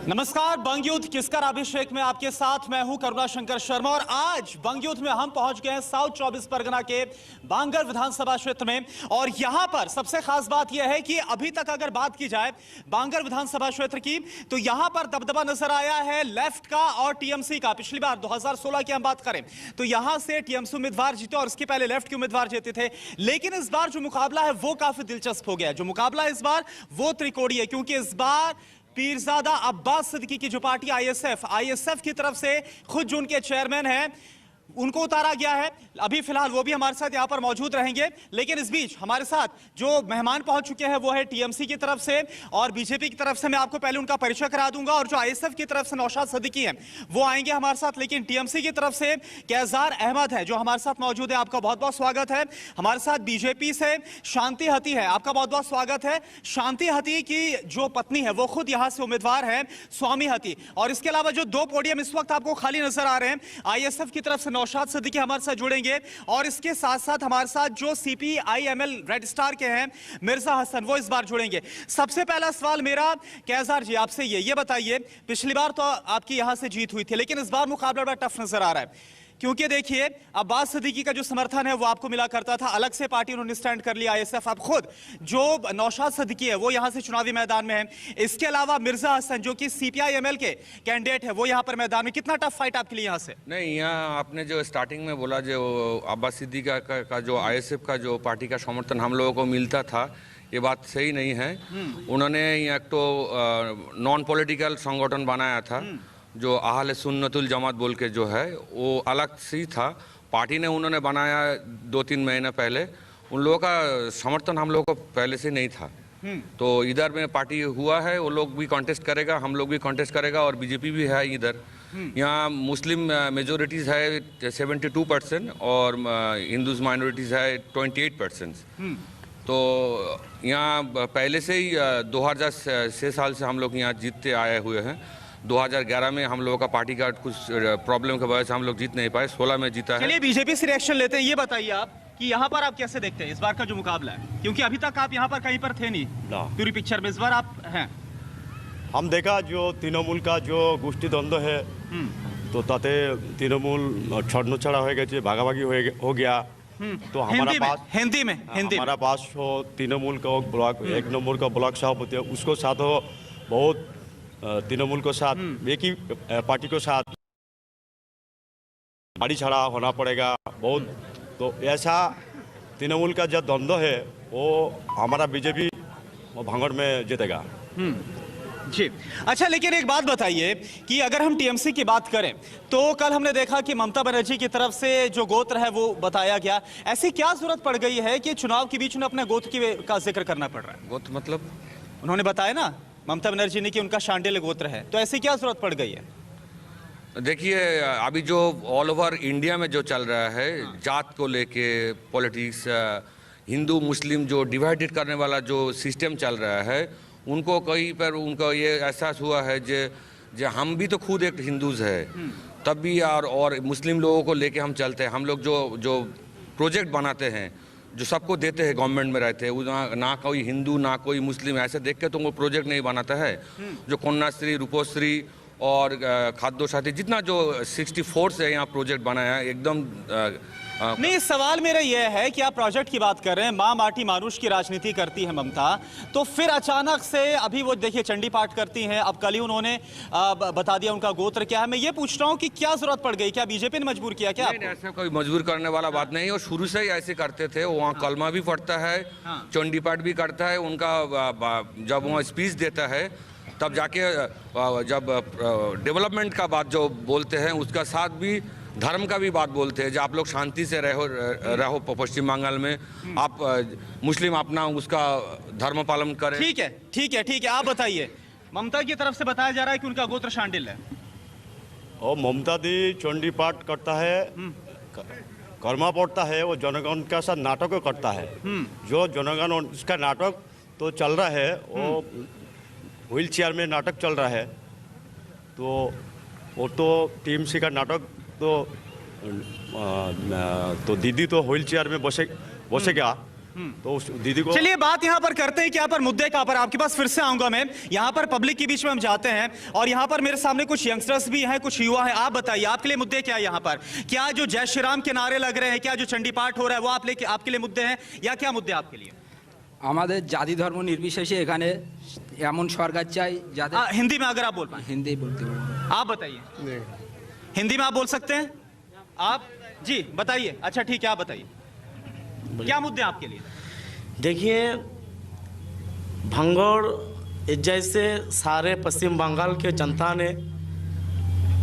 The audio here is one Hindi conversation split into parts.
नमस्कार, बंग युद्ध किसका अभिषेक में आपके साथ मैं हूं करुणा शंकर शर्मा और आज बंग युद्ध में हम पहुंच गए हैं साउथ 24 परगना के बांगर विधानसभा क्षेत्र में। और यहां पर सबसे खास बात यह है कि अभी तक अगर बात की जाए बांगर विधानसभा क्षेत्र की तो यहां पर दबदबा नजर आया है लेफ्ट का और टीएमसी का। पिछली बार 2016 की हम बात करें तो यहां से टीएमसी उम्मीदवार जीते और उसके पहले लेफ्ट के उम्मीदवार जीते थे, लेकिन इस बार जो मुकाबला है वो काफी दिलचस्प हो गया। जो मुकाबला इस बार वो त्रिकोणीय है क्योंकि इस बार पीरजादा अब्बास सिद्दीकी की जो पार्टी आईएसएफ की तरफ से खुद जो उनके चेयरमैन हैं उनको उतारा गया है। अभी फिलहाल वो भी हमारे साथ यहां पर मौजूद रहेंगे, लेकिन इस बीच हमारे साथ जो मेहमान पहुंच चुके हैं वो है टीएमसी की तरफ से और बीजेपी की तरफ से। मैं आपको पहले उनका परिचय करा दूंगा और जो आईएसएफ की तरफ से नौशाद सिद्दीकी हैं वो आएंगे हमारे साथ, लेकिन टीएमसी की तरफ से कैजार अहमद है जो हमारे साथ मौजूद है। आपका बहुत बहुत स्वागत है। हमारे साथ बीजेपी से शांति हती है, आपका बहुत बहुत स्वागत है। शांति हती की जो पत्नी है वो खुद यहां से उम्मीदवार है, स्वामी हती। और इसके अलावा जो दो पोडियम इस वक्त आपको खाली नजर आ रहे हैं, आईएसएफ की तरफ से नौशाद सिद्दीकी हमारे साथ जुड़ेंगे और इसके साथ साथ हमारे साथ जो सीपीआईएमएल रेड स्टार के हैं मिर्जा हसन वो इस बार जुड़ेंगे। सबसे पहला सवाल मेरा कैजार जी आपसे ये बताइए, पिछली बार तो आपकी यहां से जीत हुई थी लेकिन इस बार मुकाबला बड़ा टफ नजर आ रहा है क्योंकि देखिए अब्बास सिद्दीकी का जो समर्थन है वो आपको मिला करता था, अलग से पार्टी उन्होंने स्टैंड कर लिया आईएसएफ। अब खुद जो नौशाद सिद्दीकी है वो यहां से चुनावी मैदान में है। इसके अलावा मिर्जा हसन जो कि सीपीआईएमएल के कैंडिडेट है वो यहां पर मैदान में। कितना टफ फाइट आपके लिए यहां से? नहीं, यहाँ आपने जो स्टार्टिंग में बोला जो अब्बास सिद्दीकी का जो आईएसएफ का जो पार्टी का समर्थन हम लोगों को मिलता था, ये बात सही नहीं है। उन्होंने एक तो नॉन पॉलिटिकल संगठन बनाया था जो अहले सुन्नतुल जमात बोल के जो है वो अलग सी था। पार्टी ने उन्होंने बनाया 2-3 महीने पहले, उन लोगों का समर्थन हम लोगों को पहले से नहीं था। तो इधर में पार्टी हुआ है, वो लोग भी कॉन्टेस्ट करेगा, हम लोग भी कॉन्टेस्ट करेगा और बीजेपी भी है इधर। यहाँ मुस्लिम मेजोरिटीज़ है 72% और हिंदूज माइनॉरिटीज़ है 28%। तो यहाँ पहले से ही 2006 साल से हम लोग यहाँ जीतते आए हुए हैं। 2011 में हम लोगों का पार्टी का कुछ प्रॉब्लम की वजह से हम लोग जीत नहीं पाए, 16 में जीता है। चलिए बीजेपी से रिएक्शन लेते हैं। ये बताइए आप कि यहाँ पर आप कैसे देखते हैं इस बार का जो मुकाबला है, क्योंकि अभी तक आप यहाँ पर कहीं पर थे नहीं पूरी पिक्चर में, इस बार आप हैं। हम देखा जो तृणमूल का जो गोष्ठी द्वंद्व है तो ताते तृणमूल छड़नो छड़ा हो गए, भागाभागी हो गया। तो हमारा पास तृणमूल का ब्लॉक 1 नंबर का ब्लॉक सभापति है, उसको साथ हो बहुत तृणमूल को साथ एक ही पार्टी को साथ गाड़ी छड़ा होना पड़ेगा बहुत। तो ऐसा तृणमूल का जो द्वंद्व है वो हमारा बीजेपी भांगड़ में जीतेगा जी। अच्छा, लेकिन एक बात बताइए कि अगर हम टीएमसी की बात करें तो कल हमने देखा कि ममता बनर्जी की तरफ से जो गोत्र है वो बताया गया। ऐसी क्या जरूरत पड़ गई है कि चुनाव के बीच में अपने गोत्र का जिक्र करना पड़ रहा है? गोत्र मतलब उन्होंने बताया ना ममता बनर्जी ने कि उनका शांडिल्य गोत्र है, तो ऐसी क्या जरूरत पड़ गई है? देखिए अभी जो ऑल ओवर इंडिया में जो चल रहा है जात को लेके पॉलिटिक्स, हिंदू मुस्लिम जो डिवाइडेड करने वाला जो सिस्टम चल रहा है, उनको कहीं पर उनको ये एहसास हुआ है जो हम भी तो खुद एक हिंदूज है, तब भी और मुस्लिम लोगों को लेके हम चलते हैं। हम लोग जो प्रोजेक्ट बनाते हैं जो सबको देते हैं, गवर्नमेंट में रहते हैं, ना कोई हिंदू ना कोई मुस्लिम ऐसे देख के तो वो प्रोजेक्ट नहीं बनाता है। जो कन्याश्री, रूपोश्री और खाद्य साथी जितना जो 64 से यहाँ प्रोजेक्ट बनाया है एकदम नहीं। सवाल मेरा यह है कि आप प्रोजेक्ट की बात कर रहे हैं, माँ माटी मानुष की राजनीति करती है ममता, तो फिर अचानक से अभी वो देखिए चंडी पाठ करती हैं, अब कल ही उन्होंने बता दिया उनका गोत्र क्या है। मैं ये पूछ रहा हूँ कि क्या जरूरत पड़ गई, क्या बीजेपी ने मजबूर किया क्या? नहीं, ऐसा कोई मजबूर करने वाला बात नहीं है, और शुरू से ही ऐसे करते थे। वहाँ कलमा भी पढ़ता है, चंडी पाठ भी करता है। उनका जब वहाँ स्पीच देता है तब जाके जब डेवलपमेंट का बात जो बोलते हैं उसका साथ भी धर्म का भी बात बोलते हैं। जो आप लोग शांति से रहो पश्चिम बंगाल में, आप मुस्लिम अपना उसका धर्म पालन करें। ठीक है। आप बताइए, ममता की तरफ से बताया जा रहा है कि उनका गोत्र शांडिल्य है और ममता दी चंडी पाठ करता है, कर्मा पढ़ता है, वो जनगण का साथ नाटक करता है। जो जनगण उसका नाटक तो चल रहा है, वो व्हील चेयर में नाटक चल रहा है, तो वो तो टीएमसी का नाटक तो दीदी तो व्हील चेयर में बसेगा तो उस दीदी को चलिए बात यहाँ पर करते हैं कि यहाँ पर मुद्दे कहाँ पर, आपके पास फिर से आऊंगा मैं। यहाँ पर पब्लिक के बीच में हम जाते हैं और यहाँ पर मेरे सामने कुछ यंगस्टर्स भी हैं, कुछ युवा हैं। आप बताइए आपके लिए मुद्दे क्या है यहाँ पर? क्या जो जय श्री राम के नारे लग रहे हैं, क्या जो चंडी पाठ हो रहा है वो आपके लिए मुद्दे हैं, या क्या मुद्दे आपके लिए? আমাদের জাতি ধর্ম নির্বিশেষে এখানে এমন সরকার চাই যাতে हिंदी में अगर आप बोल पाए। হিন্দি বলতে পারবো। आप बताइए, हिंदी में आप बोल सकते हैं आप? जी बताइए। अच्छा ठीक है, आप बताइए क्या मुद्दे हैं आपके लिए? देखिए, भंगोड़ जैसे सारे पश्चिम बंगाल के जनता ने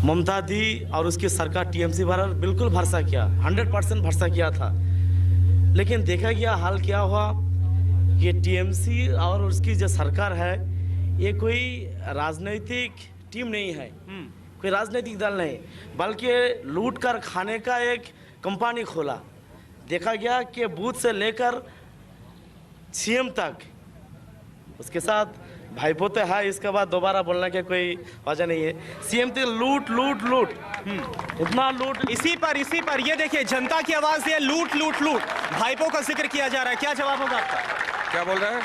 ममता दी और उसकी सरकार टीएमसी पर बिल्कुल भरोसा किया, 100% भरोसा किया था। लेकिन देखा गया हाल क्या हुआ कि टीएमसी और उसकी जो सरकार है ये कोई राजनीतिक टीम नहीं है, कोई राजनीतिक दल नहीं, बल्कि लूट कर खाने का एक कंपनी खोला। देखा गया कि बूथ से लेकर सीएम तक उसके साथ भाईपोते है, इसके बाद दोबारा बोलने के कोई वजह नहीं है। सीएम तक लूट लूट लूट, इतना लूट। इसी पर ये देखिए जनता की आवाज है, लूट लूट लूट। भाईपो का जिक्र किया जा रहा है, क्या जवाब होगा आपका? क्या बोल रहे हैं?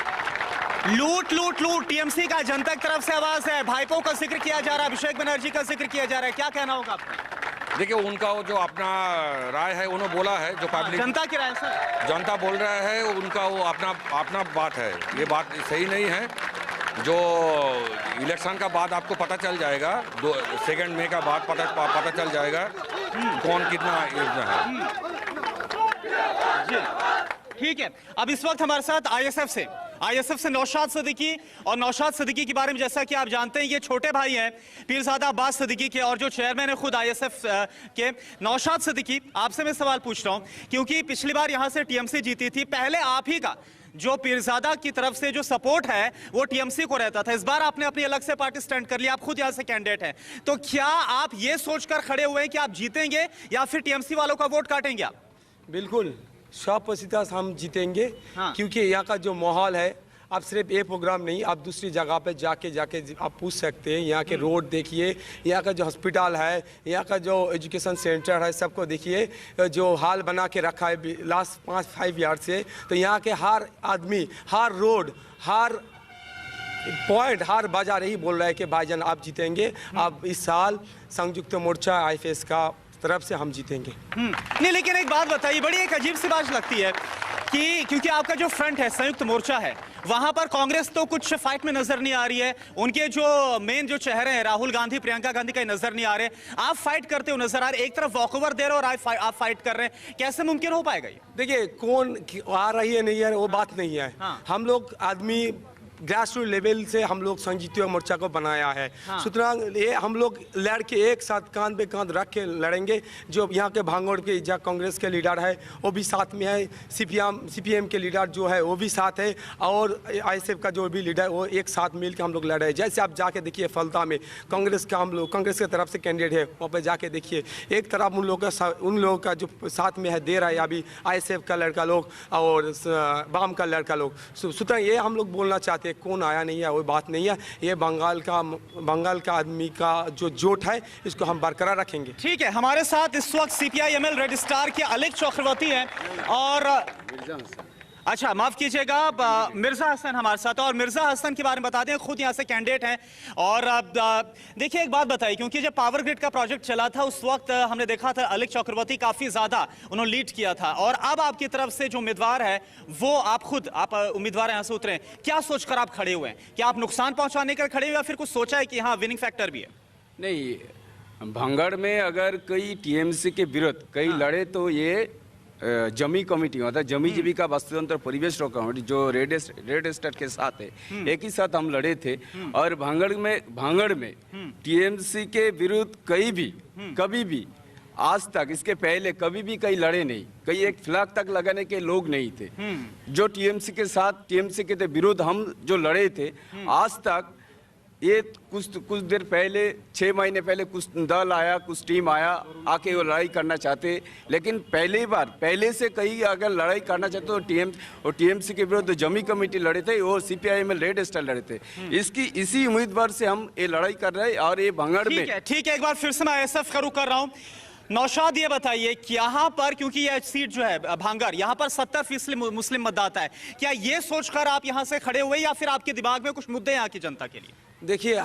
लूट लूट लूट, टीएमसी का जनता की तरफ से आवाज है। भाईपो का जिक्र किया जा रहा है, अभिषेक बनर्जी का जिक्र किया जा रहा है, क्या कहना होगा आपका? देखिए उनका वो जो अपना राय है उन्होंने बोला है, जो पब्लिक जनता की राय सर, जनता बोल रहा है उनका वो अपना बात है, ये बात सही नहीं है। जो इलेक्शन का बाद आपको पता चल जाएगा, 2 मई का बाद पता चल जाएगा कौन कितना योजना है। ठीक है। अब इस वक्त हमारे साथ आईएसएफ से नौशाद सिद्दीकी, और नौशाद सिद्दीकी के बारे में जैसा कि आप जानते हैं ये छोटे भाई हैं पीरजादा अब्बास सिद्दीकी के, और जो चेयरमैन है खुद आईएसएफ के। नौशाद सिद्दीकी, आपसे मैं सवाल पूछ रहा हूं क्योंकि पिछली बार यहां से टीएमसी जीती थी, पहले आप ही का जो पीरजादा की तरफ से जो सपोर्ट है वो टीएमसी को रहता था। इस बार आपने अपनी अलग से पार्टी स्टैंड कर लिया, आप खुद यहां से कैंडिडेट हैं, तो क्या आप ये सोचकर खड़े हुए हैं कि आप जीतेंगे या फिर टीएमसी वालों का वोट काटेंगे आप? बिल्कुल 100% हम जीतेंगे। हाँ। क्योंकि यहाँ का जो माहौल है, आप सिर्फ ये प्रोग्राम नहीं, आप दूसरी जगह पे जाके आप पूछ सकते हैं। यहाँ के रोड देखिए, यहाँ का जो हॉस्पिटल है, यहाँ का जो एजुकेशन सेंटर है, सबको देखिए जो हाल बना के रखा है लास्ट 5 ईयर से। तो यहाँ के हर आदमी, हर रोड, हर पॉइंट, हर बाजार यही बोल रहा है कि भाईजान आप जीतेंगे। अब इस साल संयुक्त मोर्चा आईएफएस का तरफ से हम जीतेंगे। नहीं, लेकिन एक बात बताइए, बड़ी एक अजीब सी बात लगती है कि क्योंकि आपका जो फ्रंट है संयुक्त मोर्चा है, वहां पर कांग्रेस तो कुछ फाइट में नजर नहीं आ रही है, उनके जो मेन जो चेहरे हैं राहुल गांधी, प्रियंका गांधी का नजर नहीं आ रहे। आप फाइट करते हो नजर आ रहे, एक तरफ वॉकओवर दे रहे हो और आप फाइट कर रहे हैं, कैसे मुमकिन हो पाएगा ये? देखिए कौन आ रही है नहीं है वो बात नहीं है। हाँ। हम लोग आदमी ग्रास रूट लेवल से हम लोग संयुक्त मोर्चा को बनाया है। हाँ। सुतरां ये हम लोग लड़के एक साथ कांध पे कांध रख के लड़ेंगे। जो यहाँ के भांगोड़ के जहाँ कांग्रेस के लीडर है वो भी साथ में है, सीपीएम के लीडर जो है वो भी साथ है, और आईएसएफ का जो भी लीडर वो एक साथ मिल के हम लोग लड़ रहे हैं। जैसे आप जाके देखिए फलता में कांग्रेस की तरफ से कैंडिडेट है, वहाँ पर जाके देखिए एक तरफ उन लोगों का जो साथ में है दे रहा है अभी आईएसएफ का लड़का लोग और वाम का लड़का लोग। सुतरां ये हम लोग बोलना चाहते हैं, कौन आया नहीं है वो बात नहीं है। ये बंगाल का आदमी का जो जोट है इसको हम बरकरार रखेंगे। ठीक है, हमारे साथ इस वक्त सीपीआई-एमएल रेड स्टार के अलेख चक्रवर्ती हैं और अच्छा माफ कीजिएगा मिर्जा हसन हमारे साथ, और मिर्जा हसन के बारे में बता दें, खुद यहाँ से कैंडिडेट हैं। और देखिए एक बात बताइए, क्योंकि जब पावर ग्रिड का प्रोजेक्ट चला था उस वक्त हमने देखा था अलेख चक्रवर्ती काफी ज्यादा उन्होंने लीड किया था, और अब आपकी तरफ से जो उम्मीदवार है वो आप उम्मीदवार यहाँ से उतरे, क्या सोचकर आप खड़े हुए हैं? क्या आप नुकसान पहुंचाने कर खड़े हुए या फिर कुछ सोचा है कि हाँ विनिंग फैक्टर भी है? नहीं, भंगड़ में अगर कोई टीएमसी के विरुद्ध कई लड़े तो ये जमी कमेटी मतलब जमी जीविका वास्तुतंत्र परिवेश कमेटी जो रेड स्टेट के साथ है, एक ही साथ हम लड़े थे। और भांगड़ में टीएमसी के विरुद्ध कभी भी आज तक इसके पहले कभी भी कई लड़े नहीं, कई एक फ्लैग तक लगाने के लोग नहीं थे। जो टीएमसी के साथ टीएमसी के विरुद्ध हम जो लड़े थे, आज तक ये कुछ देर पहले 6 महीने पहले कुछ दल आया, कुछ टीम आया आके वो लड़ाई करना चाहते, लेकिन पहले से कई अगर लड़ाई करना चाहते तो टीएमसी के विरुद्ध जमी कमेटी लड़े थे और सीपीआई-एमएल रेड स्टार लड़े थे। इसी उम्मीदवार से हम ये लड़ाई कर रहे हैं। और ये भंगड़ में ठीक है, एक बार फिर से मैं आईएसएफ का रुख कर रहा हूँ। नौशाद ये बताइए कि यहाँ पर क्योंकि यह सीट जो है भांगर, यहाँ पर 70% मुस्लिम मतदाता है, क्या ये सोचकर आप यहाँ से खड़े हुए या फिर आपके दिमाग में कुछ मुद्दे यहाँ की जनता के लिए? देखिए,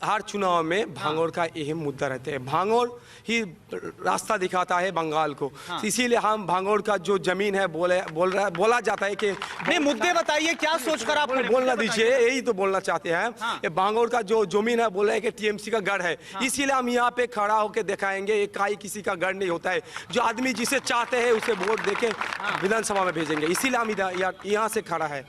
हर चुनाव में भांगोर का अहम मुद्दा रहते हैं। भांगोर ही रास्ता दिखाता है बंगाल को। इसीलिए हम भांगोर का जो जमीन है बोला जाता है कि नहीं, मुद्दे बताइए, क्या सोचकर आप बोलना दीजिए, यही तो बोलना चाहते हैं। ये भांगोर का जो जमीन है बोल रहे हैं कि टीएमसी का गढ़ है, इसीलिए हम यहाँ पे खड़ा होकर दिखाएंगे ये काई किसी का गढ़ नहीं होता है। जो आदमी जिसे चाहते हैं उसे वोट देके विधानसभा में भेजेंगे, इसीलिए हम यहाँ से खड़ा है।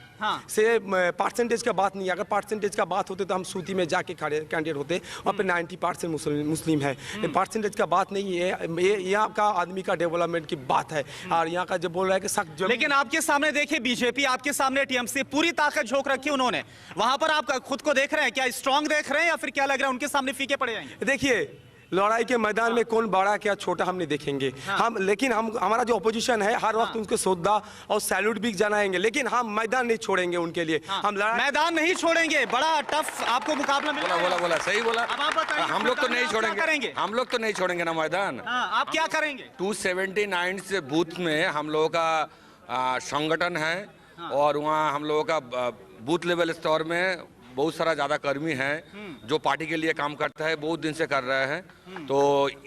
से परसेंटेज का बात नहीं, अगर परसेंटेज का बात होते तो हम सूती में जाके खड़े कैंडिडेट होते। वहाँ पे 90% मुस्लिम है। परसेंटेज का बात नहीं है, ये यहाँ का आदमी का डेवलपमेंट की बात है। और यहाँ का जो बोल रहा है कि सख्त, लेकिन आपके सामने देखिए बीजेपी, आपके सामने टीएमसी, पूरी ताकत झोंक रखी उन्होंने। वहां पर आप खुद को देख रहे हैं, क्या स्ट्रांग देख रहे हैं या फिर क्या लग रहा है उनके सामने फीके पड़ जाएंगे? देखिए, लड़ाई के मैदान में कौन बड़ा क्या छोटा हम नहीं देखेंगे। लेकिन हमारा जो अपोजिशन है हर वक्त उनको श्रद्धा और सैल्यूट भी जनाएंगे, लेकिन हम मैदान नहीं छोड़ेंगे उनके लिए। हम मैदान नहीं छोड़ेंगे। बड़ा टफ आपको मुकाबला मिलेगा। बोला सही बोला। अब आप बताइए, हम लोग तो नहीं छोड़ेंगे, करेंगे हम लोग तो नहीं छोड़ेंगे ना मैदान। आप क्या करेंगे? 279 से बूथ में हम लोगों का संगठन है और वहाँ हम लोगों का बूथ लेवल स्तर में बहुत सारा ज़्यादा कर्मी हैं जो पार्टी के लिए काम करता है, बहुत दिन से कर रहे हैं। तो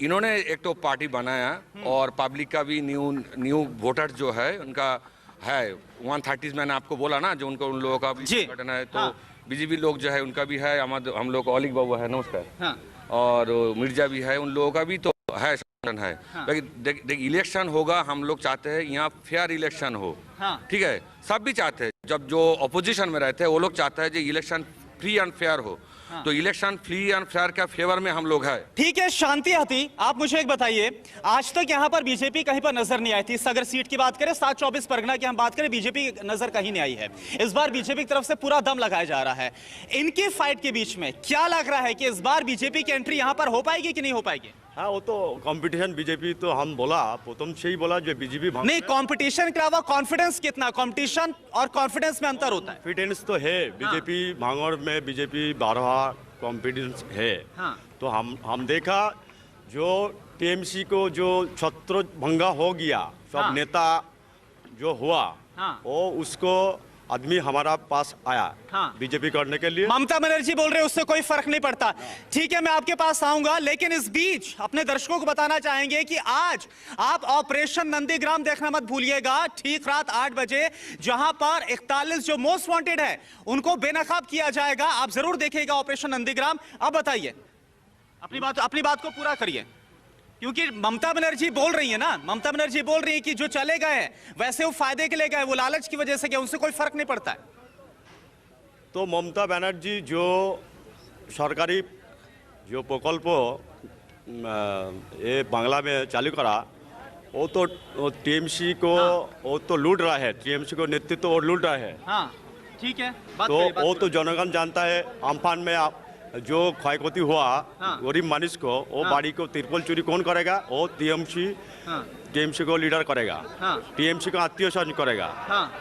इन्होंने एक तो पार्टी बनाया और पब्लिक का भी न्यू वोटर जो है उनका है 130, मैंने आपको बोला ना, जो उन लोगों का भी संगठन है। तो बीजेपी लोग जो है उनका भी है, हम लोग अलीक बाबू है, नमस्कार, और मिर्जा भी है, उन लोगों का भी तो है संगठन है। लेकिन देख इलेक्शन होगा, हम लोग चाहते हैं यहाँ फेयर इलेक्शन हो। ठीक है, सब भी चाहते हैं। जब जो अपोजिशन में रहते हैं वो लोग चाहते हैं कि इलेक्शन फ्री एंड फेयर हो। तो इलेक्शन फ्री एंड फेयर का फेवर में हम लोग है। ठीक है, शांति हती, आप मुझे एक बताइए, आज तक यहाँ पर बीजेपी कहीं पर नजर नहीं आई थी। अगर सीट की बात करें, 7-24 परगना की हम बात करें, बीजेपी नजर कहीं नहीं आई है। इस बार बीजेपी की तरफ से पूरा दम लगाया जा रहा है। इनकी फाइट के बीच में क्या लग रहा है कि इस बार बीजेपी की एंट्री यहाँ पर हो पाएगी कि नहीं हो पाएगी? हाँ, वो तो कंपटीशन बीजेपी तो हम बोला प्रथम से ही बोला जो बीजेपी नहीं, कंपटीशन के अलावा कॉन्फिडेंस कितना? कंपटीशन और कॉन्फिडेंस में अंतर होता है। कॉन्फिडेंस तो है बीजेपी भांगड़ में, बीजेपी 12 कॉन्फिडेंस है। तो हम देखा जो टीएमसी को जो छत्र भंगा हो गया, सब नेता जो हुआ वो उसको आदमी हमारा पास आया बीजेपी करने के लिए। ममता बनर्जी बोल रहे उससे कोई फर्क नहीं पड़ता। ठीक है, मैं आपके पास आऊंगा, लेकिन इस बीच अपने दर्शकों को बताना चाहेंगे कि आज आप ऑपरेशन नंदीग्राम देखना मत भूलिएगा। ठीक रात 8 बजे जहां पर 41 जो मोस्ट वांटेड है उनको बेनकाब किया जाएगा। आप जरूर देखिएगा ऑपरेशन नंदीग्राम। अब बताइए, अपनी बात को पूरा करिए, क्योंकि ममता बनर्जी बोल रही है ना, ममता बनर्जी बोल रही है कि जो चले गए वैसे वो फायदे के लिए गए, वो लालच की वजह से गए, उनसे कोई फर्क नहीं पड़ता है। तो ममता बनर्जी जो सरकारी जो प्रकल्प ये बांग्ला में चालू करा, वो तो टीएमसी को वो तो लूट रहा है, टीएमसी को नेतृत्व और लूट रहा है। ठीक है, तो वो तो जनगण जानता है। अम्फान में जो क्षयक्षति हुआ गरीब मानुष को, वो बाड़ी को तिरपल चोरी कौन करेगा? वो टीएमसी को लीडर करेगा, टीएमसी का आत्मीय स्वजन करेगा।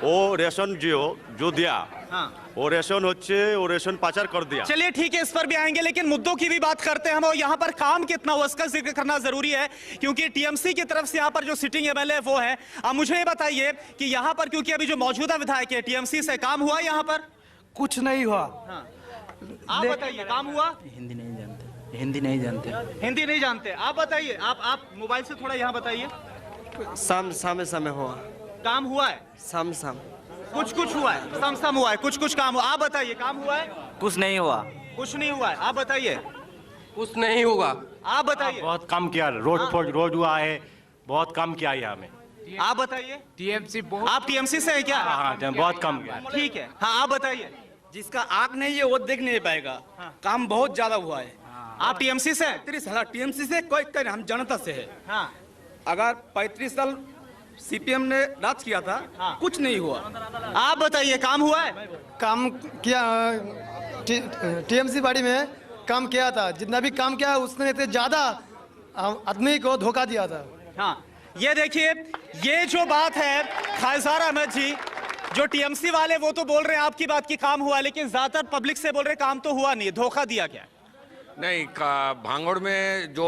वो रेशन जो दिया वो रेशन पाचार कर दिया। चलिए ठीक है, इस पर भी आएंगे, लेकिन मुद्दों की भी बात करते हैं हम। और यहाँ पर काम कितना हुआ उसका जिक्र करना जरूरी है, क्योंकि टीएमसी की तरफ से यहाँ पर जो सिटिंग एमएलए वो है। अब मुझे ये बताइए कि यहाँ पर क्योंकि अभी जो मौजूदा विधायक है टीएमसी से, काम हुआ यहाँ पर? कुछ नहीं हुआ। आप बताइए, काम हुआ? हिंदी नहीं जानते, हिंदी नहीं जानते, हिंदी नहीं जानते। आप बताइए, आप मोबाइल से थोड़ा यहाँ बताइए। समय हुआ, काम हुआ है? कुछ हुआ है, सम हुआ है, कुछ काम हुआ। आप बताइए, काम हुआ है? कुछ नहीं हुआ, कुछ नहीं हुआ है। आप बताइए, कुछ नहीं होगा। आप बताइए। बहुत कम किया, रोड हुआ है, बहुत कम किया यहाँ में। आप बताइए। टीएमसी आप टीएमसी से है क्या? हाँ, बहुत कम किया। ठीक है, हाँ आप बताइए। जिसका आँख नहीं है वो देख नहीं पाएगा। काम बहुत ज्यादा हुआ है। आप टीएमसी से? 35 साल टीएमसी से, कोई हम जनता से है। अगर 35 साल सीपीएम ने राज किया था, कुछ नहीं हुआ। आप बताइए, काम हुआ है? काम किया, टीएमसी पार्टी में काम किया था। जितना भी काम किया उसने ज्यादा आदमी को धोखा दिया था। हाँ, ये देखिए, ये जो बात है खायसार अहमद जी, जो टीएमसी वाले वो तो बोल रहे हैं आपकी बात की काम हुआ, लेकिन ज्यादातर पब्लिक से बोल रहे काम तो हुआ नहीं, धोखा दिया गया। नहीं भांगड़ में जो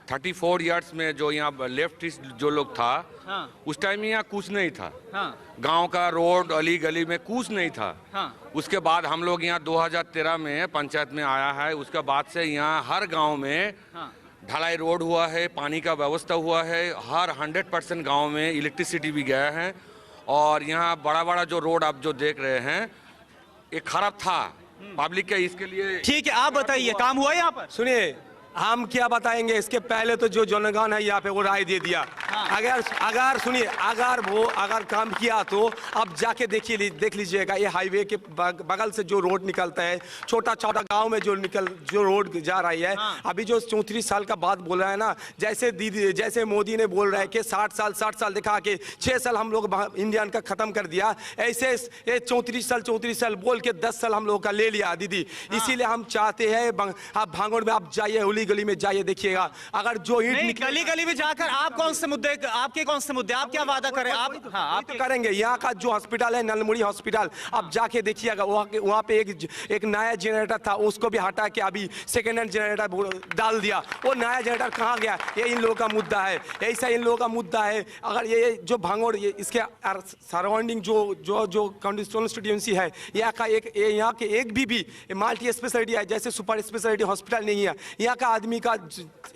34 इयर्स में जो यहाँ लेफ्टिस्ट जो लोग था, हाँ। उस टाइम यहाँ कुछ नहीं था। हाँ। गांव का रोड अली गली में कुछ नहीं था। हाँ। उसके बाद हम लोग यहाँ 2013 में पंचायत में आया है। उसके बाद से यहाँ हर गांव में हाँ। ढलाई रोड हुआ है, पानी का व्यवस्था हुआ है, हर 100% गांव में इलेक्ट्रिसिटी भी गया है। और यहाँ बड़ा बड़ा जो रोड आप जो देख रहे हैं ये खराब था पब्लिक के, इसके लिए। ठीक है, आप बताइए काम हुआ यहाँ पर? सुनिए, हम क्या बताएंगे, इसके पहले तो जो जनगण है यहाँ पे वो राय दे दिया। हाँ। अगर सुनिए, अगर काम किया तो अब जाके देख लीजिएगा, ये हाईवे के बगल से जो रोड निकलता है, छोटा छोटा गांव में जो रोड जा रही है। हाँ। अभी जो 34 साल का बात बोल रहा है ना, जैसे मोदी ने बोल रहा है कि 60 साल दिखा के 6 साल हम लोग इंडियन का खत्म कर दिया, ऐसे ये 34 साल बोल के 10 साल हम लोग का ले लिया दीदी। हाँ। इसीलिए हम चाहते हैं आप भांगड़ में आप जाइए, गली में जाइए, देखिएगा अगर जो ईंट गली गली में जाकर आप कौन से मुद्दे, आपके कौन से मुद्दे, आप क्या वादा करें? आप हाँ, आप तो करेंगे। यहाँ का जो हॉस्पिटल है नलमुड़ी हॉस्पिटल, आप जाके देखिएगा, वहाँ पे एक नया जनरेटर था, उसको भी हटा के अभी सेकेंड हैंड जनरेटर डाल दिया। वो नया जनरेटर कहाँ गया, ये इन लोगों का मुद्दा है। ऐसा इन लोगों का मुद्दा है। अगर ये जो भांगड़ इसके सराउंडिंग जो कॉन्स्टिट्यूंसी है, यहाँ के एक भी मल्टी स्पेशलिटी है, जैसे सुपर स्पेशलिटी हॉस्पिटल नहीं है। यहाँ का आदमी का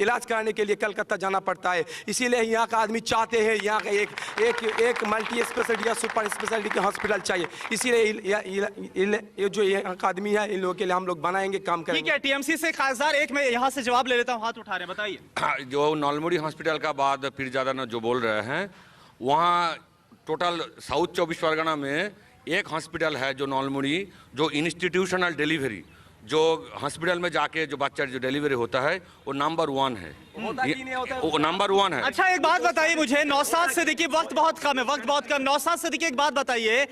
इलाज कराने के लिए कलकत्ता जाना पड़ता है। इसीलिए यहाँ का आदमी चाहते हैं यहाँ का एक मल्टी स्पेशलिटी या सुपर स्पेशलिटी के हॉस्पिटल चाहिए। इसीलिए ये जो यहाँ का आदमी है, इन लोगों के लिए हम लोग बनाएंगे, काम करेंगे। ठीक है, टीएमसी से खासदार एक मैं यहाँ से जवाब ले लेता हूँ, हाथ उठा रहे हैं, बताइए। जो नलमुड़ी हॉस्पिटल का बाद फिर ज़्यादा ना जो बोल रहे हैं, वहाँ टोटल साउथ 24 परगना में एक हॉस्पिटल है जो नलमुड़ी, जो इंस्टीट्यूशनल डिलीवरी, जो हॉस्पिटल में जाके जो बच्चा जो डिलीवरी होता है वो नंबर 1 है, वो नंबर 1 है। अच्छा, एक बात बताइए मुझे, नौशाद सिद्दीकी, वक्त बहुत कम है, नौशाद सिद्दीकी एक बात बताइए,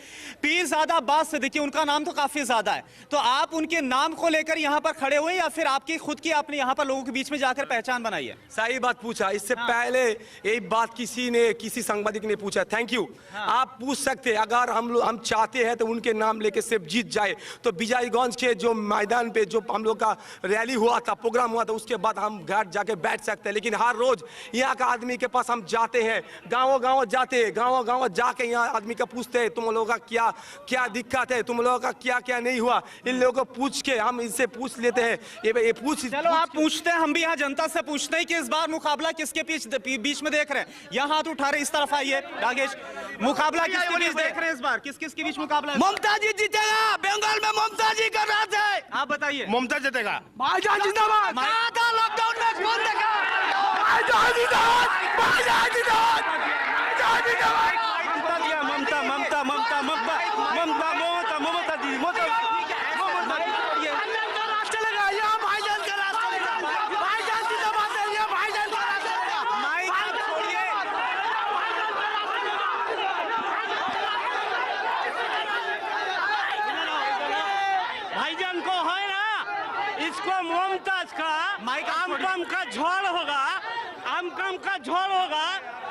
पीरजादा अब्बास सिद्दीकी, उनका नाम तो काफी ज्यादा है, तो आप उनके नाम को लेकर यहाँ पर खड़े हुए या फिर आपकी खुद की आपने यहाँ पर लोगों के बीच में जाकर पहचान बनाई है? सही बात पूछा। इससे पहले एक बात किसी सांबादिक ने पूछा, थैंक यू। आप पूछ सकते, अगर हम चाहते हैं तो उनके नाम लेके सिर्फ जीत जाए तो बिजाईगंज के जो मैदान पे जो हम लोग का रैली हुआ था, प्रोग्राम हुआ था, उसके बाद हम घर जाके बैठ सकते हैं। लेकिन हर रोज यहाँ का आदमी के पास हम जाते हैं, गाँव जाके यहाँ आदमी का पूछते हैं, तुम लोगों का क्या दिक्कत है, तुम लोगों का क्या नहीं हुआ। इन लोगों को पूछ के हम इनसे पूछ लेते हैं। ये चलो आप पूछते हैं, हम भी यहाँ जनता से पूछते हैं कि इस बार मुकाबला किसके बीच में देख रहे हैं? यहाँ हाथ उठा रहे, इस तरफ आइए राकेश, मुकाबला किसके बीच देख रहे हैं इस बार? किसके बीच मुकाबला है? ममता जी जीतेगा, बंगाल में ममता जी का राज है। आप बताइए। ममता जीतेगा। भाईजान जिंदाबाद। लॉकडाउन में कौन देखा? भाईजान जिंदाबाद, भाईजान जिंदाबाद, भाईजान जिंदाबाद। ममता दी, चलेगा यहाँ, भाईजान का राज चलेगा। भाईजान जिंदाबाद है, यहाँ भाईजान का राज चलेगा। माइक आप छोड़िए। भाईजान को है ना, इसको मुमताज का आम का झोल होगा, आम का झोल होगा,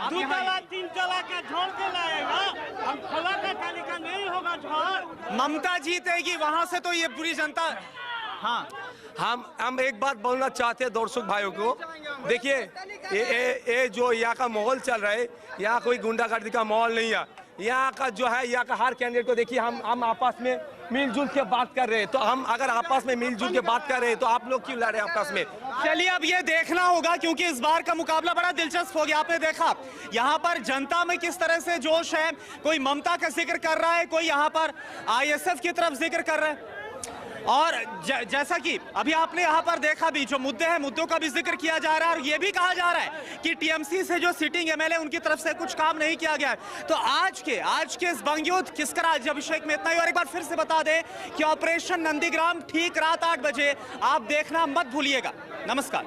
2 तला 3 तला का झोल के लाएगा, हम खोला का तालिका नहीं होगा झोल। ममता जीतेगी, वहां से तो ये पूरी जनता। हाँ, हम एक बात बोलना चाहते हैं दर्शक भाइयों को, देखिए ये जो यहाँ का माहौल चल रहा है, यहाँ कोई गुंडागर्दी का माहौल नहीं है। यहाँ का जो है, यहाँ का हर कैंडिडेट को देखिए, हम आपस में मिलजुल के बात कर रहे हैं। तो हम अगर आपस में मिलजुल के बात कर रहे हैं तो आप लोग क्यों लड़ रहे हैं आपस में? चलिए अब ये देखना होगा, क्योंकि इस बार का मुकाबला बड़ा दिलचस्प हो गया। आपने देखा यहाँ पर जनता में किस तरह से जोश है, कोई ममता का जिक्र कर रहा है, कोई यहाँ पर आईएसएफ की तरफ जिक्र कर रहा है। और जैसा कि अभी आपने यहाँ पर देखा भी, जो मुद्दे हैं, मुद्दों का भी जिक्र किया जा रहा है, और ये भी कहा जा रहा है कि टीएमसी से जो सिटिंग एमएलए उनकी तरफ से कुछ काम नहीं किया गया है। तो आज के इस बंगयुद्ध किसका राज्याभिषेक में इतना ही। और एक बार फिर से बता दें कि ऑपरेशन नंदीग्राम ठीक रात 8 बजे आप देखना मत भूलिएगा। नमस्कार।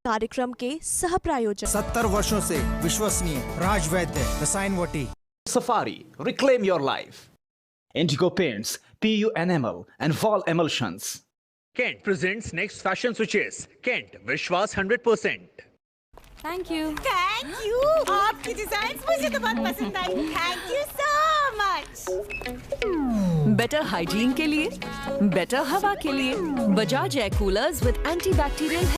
कार्यक्रम के सह प्रायोजक 70 वर्षों से विश्वसनीय राज वैद्य रसायन वटी। Safari, reclaim your life. Indigo Paints, PU Enamel and Wall Emulsions. Kent presents next fashion switches. Kent, Vishwas 100%. Thank you आपकी डिजाइन मुझे तो बहुत पसंद आई। Thank you so much. Better hygiene के लिए, बेटर हवा के लिए Bajaj air coolers with anti bacterial